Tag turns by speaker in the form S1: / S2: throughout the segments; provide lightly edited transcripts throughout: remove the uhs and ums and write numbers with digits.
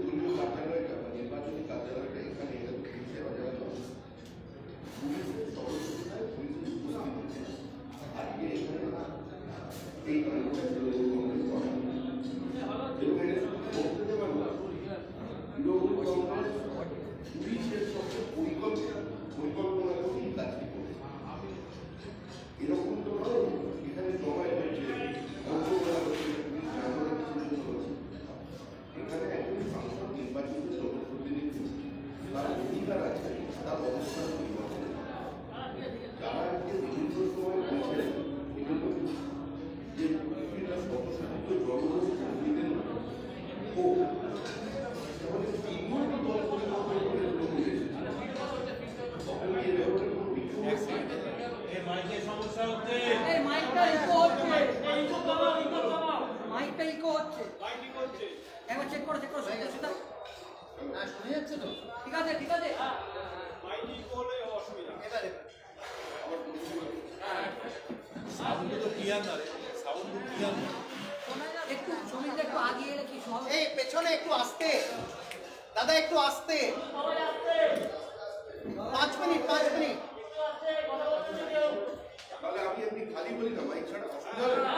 S1: দলীয় কার্যালয়টা বা নির্বাচনী কার্যালয়টা এখানে সেবা যারা পুলিশের সহযোগিতায় পুলিশের উপস্থিতিতে আজকে এখানে এই পুলিশের সঙ্গে পরিকল্পনা করেই কাজটি করছে। এরকম তো নয় এখানে জমায় হচ্ছে এখানে একজন সাংসদ নির্বাচিত জনপ্রতিনিধি তার অধিকার আছে তার অবস্থান পরিবর্তন যারা আজকে বিভিন্ন সময় বলছেন যে বিভিন্ন স্বতঃসাধিত জনপ্রতিনিধি হোক তিনজন দল পরিবর্তন করে
S2: সমস্যা হচ্ছে
S3: মাইকটা ইকো হচ্ছে একবার চেক করো না শুনে যাচ্ছে তো ঠিক আছে
S2: মাইক ইকো হলে অসুবিধা
S3: এবারে
S2: সাউন্ড তো ক্লিয়ার না রে সাউন্ড ক্লিয়ার না
S3: একটু সমীরটা একটু আগে এলে কি সব
S4: এই পেছনে একটু আসতে দাদা একটু আসতে 5 মিনিট
S1: তাহলে আমি এমনি খালি বলি না মাইক ছাড়া অসুবিধা হবে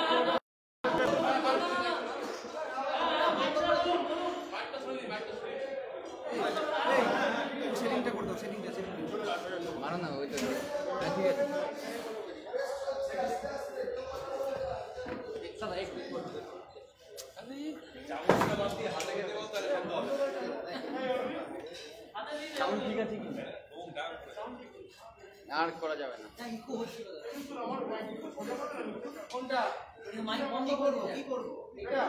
S3: সেটিংটা করে দাও সেটিংটা মারো না ওইটা ঠিক আছে দাদা একটু
S2: চামচটা বাদ দিয়ে হাতে খেতে বলতে পারে বন্ধ হবে
S3: সাউন্ড ঠিক আছে কি
S2: এবং ডান
S3: আর করা যাবে না ইকো হচ্ছিল কোনটা মাইক বন্ধ করব কি করব এটা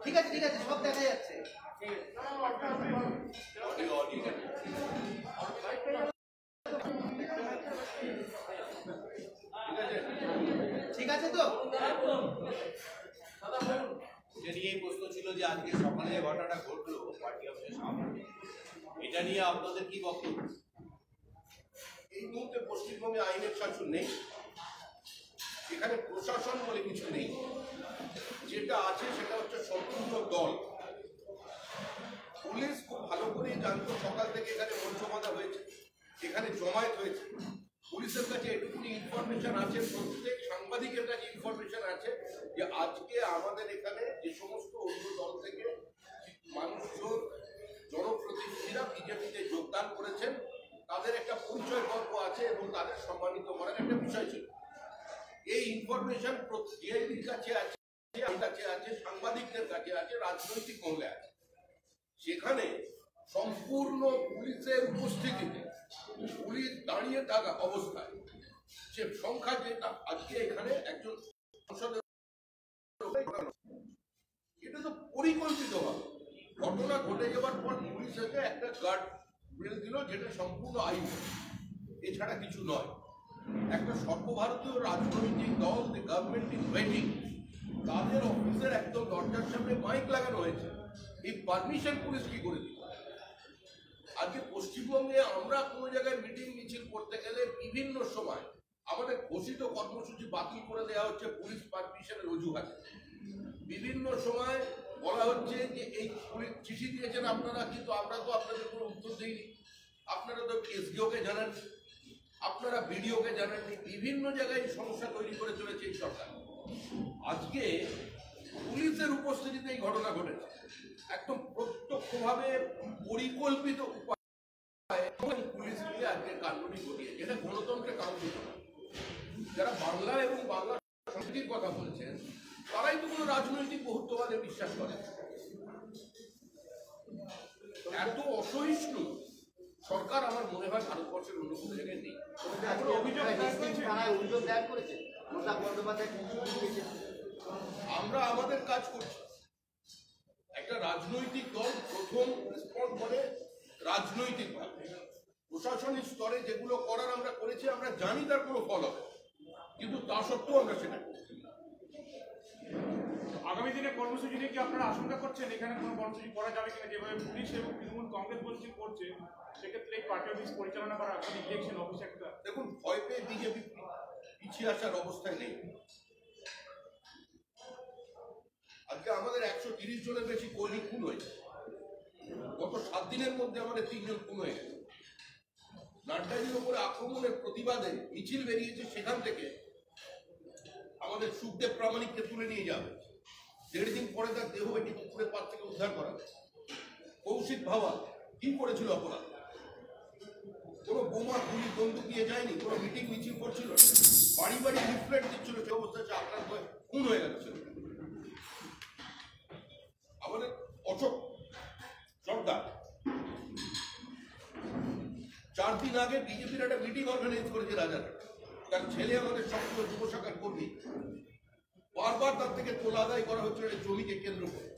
S4: ঠিক আছে সব দেখা যাচ্ছে
S2: অডিও
S4: ঠিক আছে তো
S2: এটা নিয়ে প্রশ্ন ছিল যে আজকে সকালে যে ঘটনাটা ঘটলো পার্টি অফিসের সামনে এটা নিয়ে আপনাদের কি বক্তব্য?
S1: এই মুহূর্তে পশ্চিমবঙ্গে আইনের শাসন নেই, এখানে প্রশাসন বলে কিছু নেই, যেটা আছে সেটা হচ্ছে সম্পূর্ণ দল। পুলিশ খুব ভালো করেই জানতো সকাল থেকে এখানে মঞ্চ বাঁধা হয়েছে, এখানে জমায়েত হয়েছে। পুলিশের কাছে এটুকুনি ইনফরমেশন আছে, প্রত্যেক সাংবাদিকের কাছে ইনফরমেশন আছে যে আজকে আমাদের এখানে যে সমস্ত অন্য দল থেকে মানুষজন জনপ্রতিনিধিরা বিজেপিতে যোগদান করেছেন তাদের একটা পরিচয় পর্ব আছে এবং তাদের সম্মানিত করার একটা বিষয় ছিল। এই ইনফরমেশন ডিআইবির কাছে আছে, সাংবাদিকদের কাছে আছে, রাজনৈতিক মহলে আছে। সেখানে সম্পূর্ণ পুলিশের উপস্থিতিতে পুলিশ দাঁড়িয়ে থাকা অবস্থায় সে সংখ্যা যেটা আজকে এখানে একজন সংসদের এটা তো পরিকল্পিত হবে। ঘটনা ঘটে যাওয়ার পর পুলিশ এসে একটা গার্ড বেল দিল, যেটা সম্পূর্ণ আইন, এছাড়া কিছু নয়। একটা সর্বভারতীয় রাজনৈতিক দল, দি গভর্নমেন্ট ইজ ওয়েটিং, তাদের অফিসের একদম দরজার সামনে মাইক লাগানো হয়েছে। এই পারমিশন পুলিশ কি করে দিল? আজকে পশ্চিমবঙ্গে আমরা কোনো জায়গায় মিটিং মিছিল করতে গেলে বিভিন্ন সময় আমাদের ঘোষিত কর্মসূচি বাতিল করে দেওয়া হচ্ছে পুলিশ পারমিশনের অজুহাতে। বিভিন্ন সময় বলা হচ্ছে যে এই পুলিশ চিঠি দিয়েছেন আপনারা, কিন্তু আমরা তো আপনাদের কোনো উত্তর দিইনি, আপনারা তো এসডিওকে জানাননি, আপনারা বিডিওকে জানাননি। বিভিন্ন জায়গায় সমস্যা তৈরি করে চলেছে এই সরকার। আজকে পুলিশের উপস্থিতিতে এই ঘটনা ঘটেছে, একদম প্রত্যক্ষভাবে পরিকল্পিত উপায়ে পুলিশ মিলে আজকে কাণ্ডটি ঘটিয়েছে। এটা গণতন্ত্রে কাঙ্ক্ষিত। যারা বাংলা এবং বাংলা সংস্কৃতির কথা বলছেন তারাই তো কোনো রাজনৈতিক বহুত্ববাদে বিশ্বাস করে। এত অসহিষ্ণু সরকার আমার মনে হয় ভারতবর্ষের অন্য কোনো জায়গায় নেই। আমরা আমাদের কাজ করছি। একটা রাজনৈতিক দল প্রথম রেসপন্ড করে রাজনৈতিকভাবে, প্রশাসনিক স্তরে যেগুলো করার আমরা করেছি, আমরা জানি তার কোনো ফল হবে, কিন্তু তা সত্ত্বেও আমরা সেটা করছি।
S5: আগামী দিনে কর্মসূচি নিয়ে কি আপনারা আশঙ্কা করছেন এখানে কোনো কর্মসূচি করা যাবে কিনা? যেভাবে পুলিশ এবং তৃণমূল কংগ্রেস বলছে করছে, সেক্ষেত্রে এই পার্টি অফিস পরিচালনা করা আপনাদের ইলেকশন অফিস একটা
S1: দেখুন, ভয় পেয়ে বিজেপি পিছিয়ে আসার অবস্থায় নেই। আজকে আমাদের 130 জনের বেশি কর্মী খুন হয়েছে। গত 7 দিনের মধ্যে আমাদের 3 জন খুন হয়ে গেছে। নাড্ডাজির উপরে আক্রমণের প্রতিবাদে মিছিল বেরিয়েছে, সেখান থেকে আমাদের সুখদেব প্রামাণিককে তুলে নিয়ে যাবে। 1.5 দিন পরে তার দেহ এটি পুকুরের পাড় থেকে উদ্ধার করা। কৌশিক ভাবা কি করেছিল অপরাধ? কোনো বোমা গুলি বন্দুক দিয়ে যায়নি, কোনো মিটিং মিছিল করছিল, বাড়ি বাড়ি লিফলেট দিচ্ছিল, সে অবস্থায় আক্রান্ত হয়ে খুন হয়ে গেছিল। আমাদের অশোক সরকার 4 দিন আগে বিজেপির একটা মিটিং অর্গানাইজ করেছে রাজারহাট। তার ছেলে আমাদের সক্রিয় যুব শাখার কর্মী, বারবার তার থেকে তোলা আদায় করা হচ্ছিল জমিকে কেন্দ্র করে।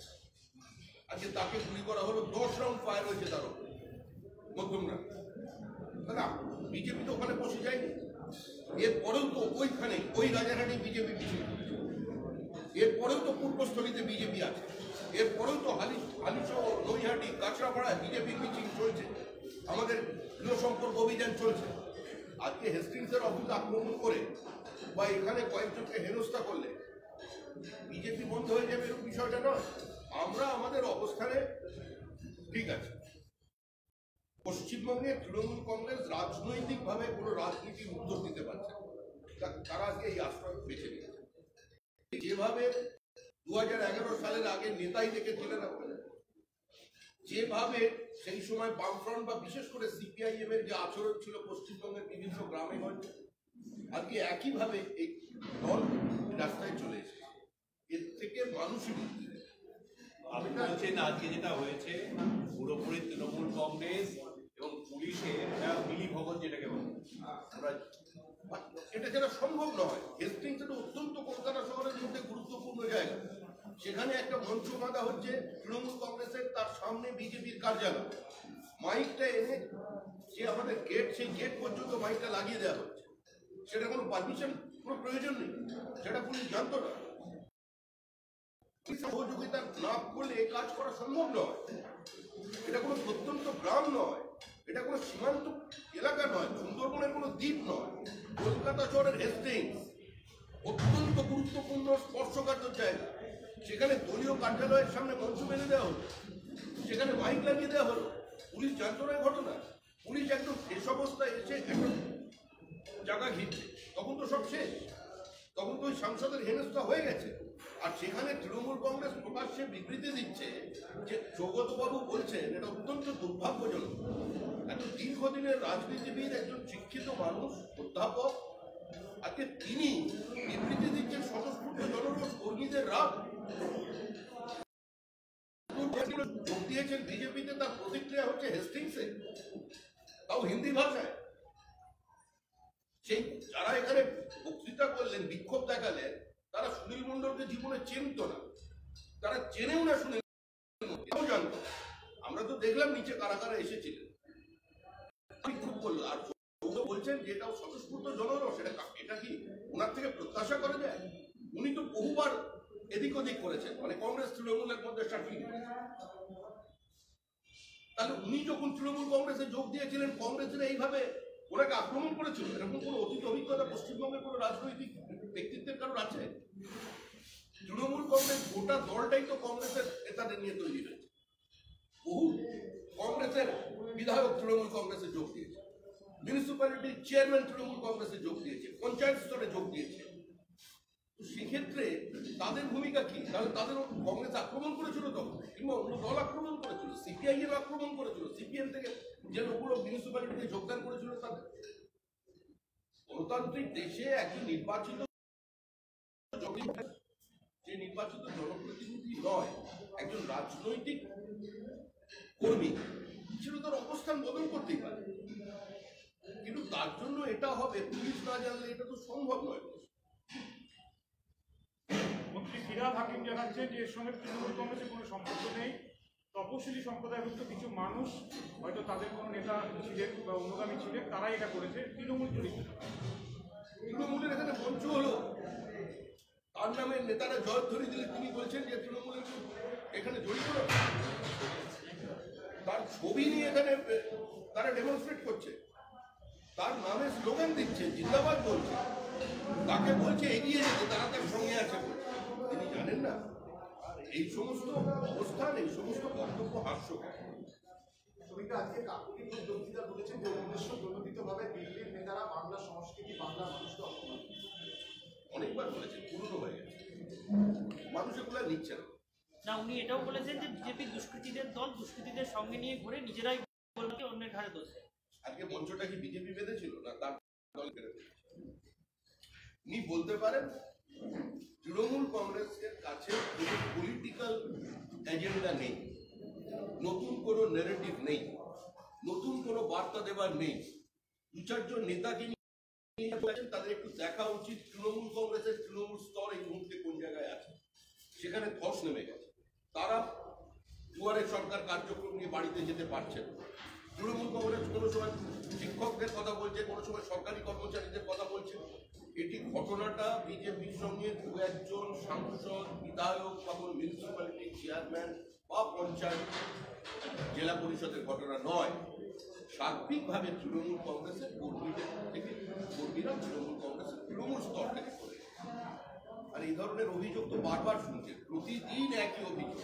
S1: আজকে তাকে গুলি করা হলো, 10 রাউন্ড ফায়ার হয়েছে তার উপর মধ্যমগ্রাম। দাদা বিজেপি তো ওখানে বসে যায়নি, এরপরেও তো ওইখানে ওই রাজারহাটে বিজেপি মিছিল, এরপরেও তো পূর্বস্থলীতে বিজেপি আছে, এরপরেও তো হালিশহর, নৈহাটি, কাঁচরাপাড়ায় বিজেপির মিছিল চলছে, আমাদের গৃহ সম্পর্ক অভিযান চলছে। আজকে হেস্টিংসের অফিস আক্রমণ করে বা এখানে কয়েকজনকে হেনস্থা করলে বিজেপি বন্ধ হয়ে যাবে এরকম বিষয়টা নয়। আমরা আমাদের অবস্থানে ঠিক আছে। পশ্চিমবঙ্গে তৃণমূল কংগ্রেস রাজনৈতিকভাবে কোনো রাজনীতির উত্তর দিতে পারছে না, তারা আজকে এই আশ্রয় বেছে নিয়েছে। যেভাবে 2011 সালের আগে নেতাই দেখেছিলেন আপনারা, যেভাবে সেই সময় বামফ্রন্ট বা বিশেষ করে সিপিআইএম এর যে আচরণ ছিল পশ্চিমবঙ্গের বিভিন্ন গ্রামে গঞ্জে, আজকে একইভাবে এই দল রাস্তায় চলে এসেছে। এর থেকে মানুষই মুক্তি দেবে।
S2: আপনি বলছেন আজকে যেটা হয়েছে পুরোপুরি তৃণমূল কংগ্রেস এবং পুলিশের মিলিভগত, যেটাকে বলে আমরা,
S1: এটা যেটা সম্ভব নয়। হেস্টিংস এটা অত্যন্ত কলকাতা শহরের মধ্যে গুরুত্বপূর্ণ জায়গা, সেখানে একটা মঞ্চ বাঁধা হচ্ছে তৃণমূল কংগ্রেসের, তার সামনে বিজেপির কার্যালয়, মাইকটা এনে যে আমাদের গেট, সেই গেট পর্যন্ত মাইকটা লাগিয়ে দেওয়া হচ্ছে। সেটা কোনো পারমিশন, কোনো প্রয়োজন নেই, সেটা পুলিশ জানতো না। সহযোগিতা না করলে এই কাজ করা সম্ভব নয়। এটা কোনো প্রত্যন্ত গ্রাম নয়, এটা কোনো সীমান্ত এলাকা নয়, সুন্দরবনের কোনো দ্বীপ নয়, কলকাতা শহরের হেস্টিংস অত্যন্ত গুরুত্বপূর্ণ স্পর্শকাতর জায়গা। সেখানে দলীয় কার্যালয়ের সামনে মঞ্চ বেঁধে দেওয়া হলো, সেখানে মাইক লাগিয়ে দেওয়া হলো। পুলিশ জানতো না ঘটনা, পুলিশ একদম শেষ অবস্থায় এসে একটা জায়গা ঘিরছে, তখন তো সব শেষ, তখন তো ওই সাংসদের হেনস্থা হয়ে গেছে। আর সেখানে তৃণমূল কংগ্রেস প্রকাশ্যে বিবৃতি দিচ্ছে যে সৌগতবাবু বলছেন, এটা অত্যন্ত দুর্ভাগ্যজনক। এত দীর্ঘদিনের রাজনীতিবিদ, একজন শিক্ষিত মানুষ, অধ্যাপক, আজকে তিনি বিবৃতি দিচ্ছেন স্বতঃস্ফূর্ত জনরোষ, কর্মীদের রাগ। যোগ দিয়েছেন বিজেপিতে, তার প্রতিক্রিয়া হচ্ছে হেস্টিংসে, তাও হিন্দি ভাষায়। সেই যারা এখানে বক্তৃতা করলেন, বিক্ষোভ দেখালেন, তারা সুনীল মণ্ডলকে জীবনে চিনত না, তারা চেনেও না সুনীল মণ্ডল, জানতো। আমরা তো দেখলাম নিচে কারা কারা এসেছিলেন, বিক্ষোভ করলো। আর বলছেন যে এটাও স্বতঃস্ফূর্ত জনরোষ, এটা কি ওনার থেকে প্রত্যাশা করা যায়? উনি তো বহুবার এদিক ওদিক করেছেন, মানে কংগ্রেস তৃণমূলের মধ্যে শাফিং। তাহলে উনি যখন তৃণমূল কংগ্রেসে যোগ দিয়েছিলেন, কংগ্রেসের এইভাবে ওনাকে আক্রমণ করেছিল, এরকম কোনো অতীত অভিজ্ঞতা পশ্চিমবঙ্গের কোনো রাজনৈতিক ব্যক্তিত্বের কারণ আছে? তৃণমূল কংগ্রেস গোটা দলটাই তো কংগ্রেসের নেতাদের নিয়ে তৈরি হয়েছে। বহু কংগ্রেসের বিধায়ক তৃণমূল কংগ্রেসে যোগ দিয়েছে, মিউনিসিপ্যালিটির চেয়ারম্যান তৃণমূল কংগ্রেসে যোগ দিয়েছে, পঞ্চায়েত স্তরে যোগ দিয়েছে। তো সেক্ষেত্রে তাদের ভূমিকা কি? তাহলে তাদের কংগ্রেস আক্রমণ করেছিল তখন, কিংবা অন্য দল আক্রমণ করেছিল, সিপিআইএম আক্রমণ করেছিল, সিপিএম থেকে যে লোকগুলো মিউনিসিপ্যালিটিতে যোগদান করেছিল তাদের। গণতান্ত্রিক দেশে একজন নির্বাচিত, যে নির্বাচিত জনপ্রতিনিধি নয়, একজন রাজনৈতিক কর্মী, সেটা তার অবস্থান বদল করতেই পারে। কিন্তু তার জন্য এটা হবে পুলিশ না জানলে এটা তো সম্ভব নয়।
S5: মন্ত্রী ফিরহাদ হাকিম জানাচ্ছেন যে এর সঙ্গে তৃণমূল কংগ্রেসের কোনো সম্পর্ক নেই। তপশিলি সম্প্রদায়ভুক্ত কিছু মানুষ, হয়তো তাদের কোনো নেতা ছিলেন বা অনুগামী ছিলেন, তারাই এটা করেছে, তৃণমূল জড়িত।
S1: তৃণমূলের এখানে মঞ্চ হলো, তার নামে নেতারা জয়ধ্বনি দিলে তিনি বলছেন যে তৃণমূলের এখানে জড়িত, তার ছবি নিয়ে এখানে তারা ডেমনস্ট্রেট করছে, তার নামে স্লোগান দিচ্ছে, জিন্দাবাদ বলছে, তাকে বলছে এগিয়ে যেতে, তারা তার সঙ্গে আছে বলছে। তিনি জানেন না এই সমস্ত অবস্থান, এই সমস্ত বক্তব্য হাস্যকর।
S6: শ্রমিকরা আজকে কাকুতি বক্তৃতা বলেছেন যে উদ্দেশ্য প্রণোদিতভাবে দিল্লির নেতারা বাংলা সংস্কৃতি, বাংলা মানুষকে অপমান।
S1: অনেকবার বলেছেন, পুরনো হয়ে গেছে, মানুষ এগুলো নিচ্ছে না।
S7: না, উনি এটাও বলেছেন যে বিজেপি দুষ্কৃতীদের দল, দুষ্কৃতীদের সঙ্গে নিয়ে ঘুরে নিজেরাই বলতে অন্যের ঘাড়ে দোষ দেয়।
S1: আজকে মঞ্চটা কি বিজেপি বেঁধেছিল না তার দল বেঁধেছিল? উনি বলতে পারেন তৃণমূল কংগ্রেসের কাছে কোনো পলিটিক্যাল এজেন্ডা নেই, নতুন কোনো ন্যারেটিভ নেই, নতুন কোনো বার্তা দেবার নেই। দু চারজন নেতাকে নিয়ে তাদের একটু দেখা উচিত তৃণমূল কংগ্রেসের তৃণমূল স্তর এই মুহূর্তে কোন জায়গায় আছে। সেখানে ধস নেমে গেছে, তারা দুয়ারে সরকার কার্যক্রম নিয়ে বাড়িতে যেতে পারছে না। তৃণমূল কংগ্রেস কোনো সময় শিক্ষকদের কথা বলছে, কোনো সময় সরকারি কর্মচারীদের কথা বলছে। এটি ঘটনাটা বিজেপির সঙ্গে দু একজন সাংসদ, বিধায়ক, তখন মিউনিসিপ্যালিটি চেয়ারম্যান বা পঞ্চায়েত, জেলা পরিষদের ঘটনা নয়। সার্বিকভাবে তৃণমূল কংগ্রেসের কর্মীদের থেকে, কর্মীরা তৃণমূল কংগ্রেসের তৃণমূল স্তর থেকে করে। আর এই ধরনের অভিযোগ তো বারবার শুনছে, প্রতিদিন একই অভিযোগ।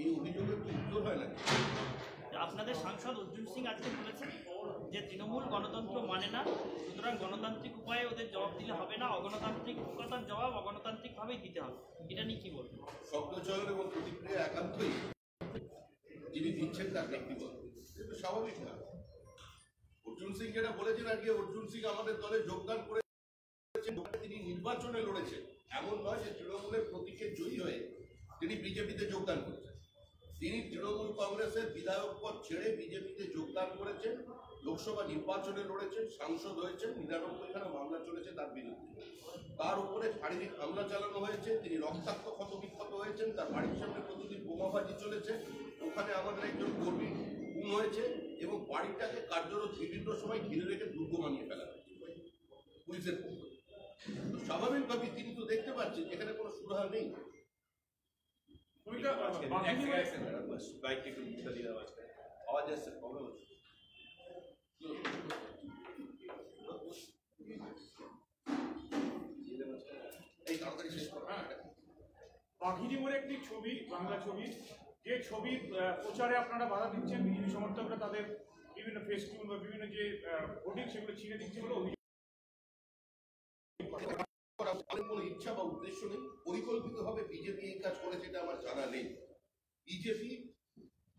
S1: এই অভিযোগের তো উত্তর হয় না।
S7: আপনাদের সাংসদ অর্জুন সিং আজকে বলেছেন যে তৃণমূল গণতন্ত্র মানে না, সুতরাং গণতান্ত্রিক উপায়ে ওদের জবাব দিলে হবে না, অগণতান্ত্রিক জবাব অগণতান্ত্রিকভাবেই দিতে হবে। এটা নিয়ে কি বলবেন?
S1: শব্দচয়ন এবং প্রতিক্রিয়া একান্তই যিনি দিচ্ছেন তার ব্যক্তিগত, এটা স্বাভাবিক না। অর্জুন সিং যেটা বলেছেন, আজকে অর্জুন সিং আমাদের দলে যোগদান করেছেন, তিনি নির্বাচনে লড়েছেন, এমন নয় যে তৃণমূলের প্রতীকে জয়ী হয়ে তিনি বিজেপিতে যোগদান করেছেন। তিনি তৃণমূল কংগ্রেসের বিধায়ক পদ ছেড়ে বিজেপিতে যোগদান করেছেন, লোকসভা নির্বাচনে লড়েছেন, সাংসদ হয়েছেন, 99খানা মামলা চলেছে তার বিরুদ্ধে। তার উপরে শারীরিক হামলা চালানো হয়েছে, তিনি রক্তাক্ত ক্ষতবিক্ষত হয়েছেন, তার বাড়ির সামনে প্রতিদিন বোমাবাজি চলেছে, ওখানে আমাদের একজন কর্মী খুন হয়েছে এবং বাড়িটাকে কার্যরত বিভিন্ন সময় ঘিরে রেখে দুর্গ বানিয়ে ফেলা হয়েছে পুলিশের পক্ষ। স্বাভাবিকভাবেই তিনি তো দেখতে পাচ্ছেন এখানে কোনো সুরাহা নেই।
S2: আওয়াজ আসছে, প্রবলেম হচ্ছে।
S1: এই তাড়াতাড়ি শেষ করো।
S5: বাঘিনী বলে একটি ছবি, বাংলা ছবি, যে ছবির প্রচারে আপনারা বাধা দিচ্ছেন, বিজেপি সমর্থকরা তাদের বিভিন্ন ফেস্টিভ্যাল বা বিভিন্ন যে ভোটিং সেগুলো ছিঁড়ে দিচ্ছে বলে অভিযোগ।
S1: কোনো ইচ্ছা বা উদ্দেশ্য নেই, পরিকল্পিতভাবে বিজেপি এই কাজ করেছে এটা আমার জানা নেই। বিজেপি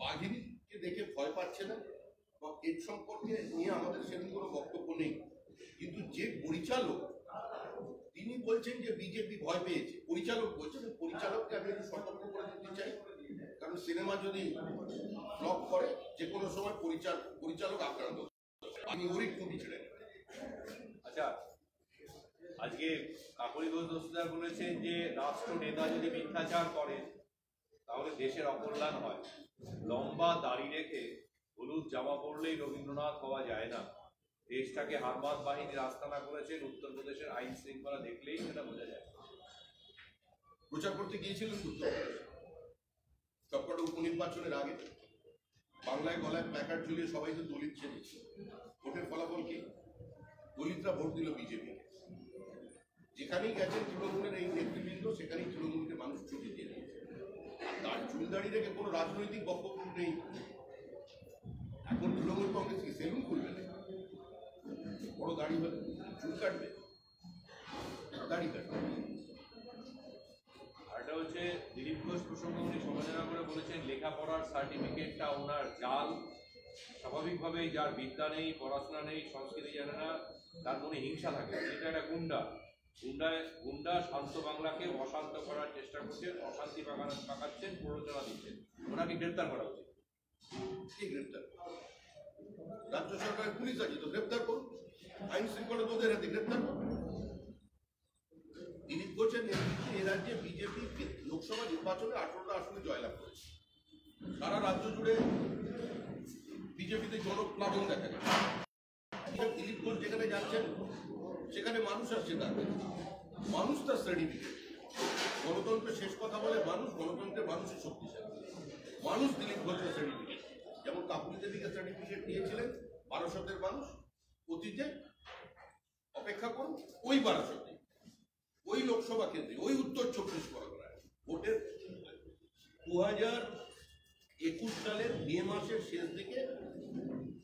S1: বাঘিনীকে দেখে ভয় পাচ্ছে না বা এর সম্পর্কে নিয়ে আমাদের সেরকম কোনো বক্তব্য নেই। কিন্তু যে পরিচালক তিনি বলছেন যে বিজেপি ভয় পেয়েছে, পরিচালক বলছেন, পরিচালককে আমি একটু সতর্ক করে দিতে চাই, কারণ সিনেমা যদি ফ্লপ করে যে কোনো সময় পরিচালক আক্রান্ত, আমি ওরই টুপি ছেড়ে নেব।
S2: আচ্ছা, আজকে কাকলি ঘোষ দস্তিদার বলেছেন যে রাষ্ট্র নেতা যদি মিথ্যাচার করে তাহলে দেশের অকল্যাণ হয়। লম্বা দাড়ি রেখে হলুদ জামা পরলেই রবীন্দ্রনাথ হওয়া যায় না। দেশটাকে হারমাদ বাহিনীর আস্তানা করেছেন, উত্তরপ্রদেশের আইন শৃঙ্খলা দেখলেই সেটা বোঝা যায়।
S1: প্রচার করতে গিয়েছিলেন সবকটা উপনির্বাচনের আগে বাংলায় গলায় প্ল্যাকার্ড ঝুলিয়ে সবাই তো দলিত চেয়েছে। ভোটের ফলাফল কি? দলিতরা ভোট দিল বিজেপি। যেখানেই গেছেন তৃণমূলের এই নেতৃবৃন্দ, সেখানেই তৃণমূলকে মানুষ ছুটি দিয়ে দিয়েছে। তার চুল দাড়ি রেখে কোনো রাজনৈতিক বক্তব্য নেই। এখন তৃণমূল কংগ্রেস কি সেলুন খুলবে না? বড় দাড়ি হলে চুল কাটবে, দাড়ি কাটবে।
S2: আরটা হচ্ছে দিলীপ ঘোষ প্রসঙ্গে উনি সমালোচনা করে বলেছেন লেখাপড়ার সার্টিফিকেটটা ওনার জাল। স্বাভাবিকভাবেই যার বিদ্যা নেই, পড়াশোনা নেই, সংস্কৃতি জানে না, তার মনে হিংসা থাকে। এটা একটা গুন্ডা শান্ত বাংলাকে অশান্ত করার চেষ্টা করছেন, অশান্তি পাকাচ্ছেন, প্ররোচনা দিচ্ছেন। ওনাকে গ্রেপ্তার করা উচিত।
S1: কি গ্রেপ্তার? রাজ্য সরকারের পুলিশ আছে তো গ্রেপ্তার করুন, আইন শৃঙ্খলা তোদের হাতে গ্রেপ্তার করুন। দিলীপ ঘোষের নেতৃত্বে এ রাজ্যে বিজেপি লোকসভা নির্বাচনে 18টা আসনে জয়লাভ করেছে। সারা রাজ্য জুড়ে বিজেপিতে জনপ্লাবন দেখা যায়। দিলীপ ঘোষ যেখানে যাচ্ছেন সেখানে মানুষ আসছে, তার মানুষ তার সার্টিফিকেট। গণতন্ত্রের শেষ কথা বলে মানুষ, গণতন্ত্রের মানুষের শক্তিশালী। মানুষ দিলীপ ঘোষের সার্টিফিকেট, যেমন কাপুরি দেবীকে সার্টিফিকেট দিয়েছিলেন বারাসতের মানুষ, অতীতে অপেক্ষা করুন ওই বারাসতে, ওই লোকসভা কেন্দ্রে, ওই উত্তর 24 পরগনায় ভোটের 2021 সালের মে মাসের শেষ দিকে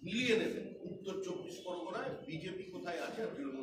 S1: মিলিয়ে নেবেন উত্তর 24 পরগনায় বিজেপি কোথায় আছে আর তৃণমূল